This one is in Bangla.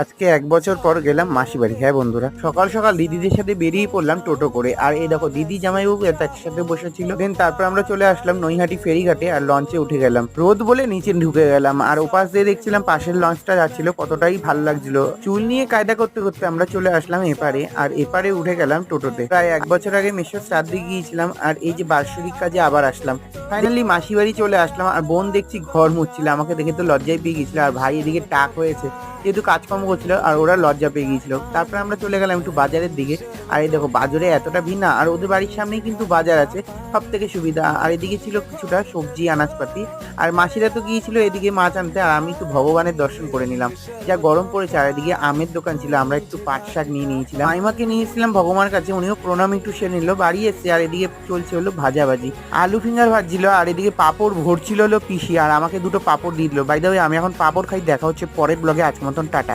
আজকে ১ বছর পর গেলাম মাসি বাড়ি। হ্যাঁ বন্ধুরা, সকাল সকাল দিদিদের সাথে বেরিয়ে পড়লাম টোটো করে। আর এই দেখো দিদি জামাইবাবু একসাথে বসেছিল। দেন তারপর আমরা চলে আসলাম নৈহাটি ফেরিঘাটে আর লঞ্চে উঠে গেলাম। রোদ বলে নিচে ঢুকে গেলাম আর ওপাশ দিয়ে দেখছিলাম পাশের লঞ্চটা যাচ্ছিল, কতটাই ভালো লাগছিল। চুল নিয়ে কায়দা করতে করতে আমরা চলে আসলাম এপারে আর এপারে উঠে গেলাম টোটোতে। প্রায় ১ বছর আগে মেসোর শ্রাদ্ধে গিয়েছিলাম আর এই যে বাৎসরিক কাজে আবার আসলাম। ফাইনালি মাসি বাড়ি চলে আসলাম আর বোন দেখছি ঘর মুছছিল, আমাকে দেখে তো লজ্জায় পেয়ে গেছিল। আর ভাই এদিকে টাক হয়েছে যেহেতু কাজকর্ম করছিল আর ওরা লজ্জা পেয়ে গিয়েছিল। তারপরে আমরা চলে গেলাম একটু বাজারের দিকে। আর এই দেখো বাজারে এতটা ভিড় না, আর ওদের বাড়ির সামনেই কিন্তু বাজার আছে, সব থেকে সুবিধা। আর এদিকে ছিল কিছুটা সবজি আনাজপাতি। আর মাসিরা তো গিয়েছিল এদিকে মাছ আনতে আর আমি একটু ভগবানের দর্শন করে নিলাম। যা গরম পড়েছে। আর এদিকে আমের দোকান ছিল, আমরা একটু পাট শাক নিয়ে নিয়েছিলাম। মাইমাকে নিয়েছিলাম ভগবানের কাছে, উনিও প্রণাম একটু সেরে নিল, বাড়ি এসছে। আর এদিকে চলছে হলো ভাজাভাজি, আলু ফিঙ্গার ভাজছিল। আর এদিকে পাঁপড় ভরছিল হলো পিসি, আর আমাকে দুটো পাঁপড় দিয়ে দিল। বাই দ্য ওয়ে আমি এখন পাঁপড় খাই। দেখা হচ্ছে পরের ব্লগে, আজকের মতন টাটা।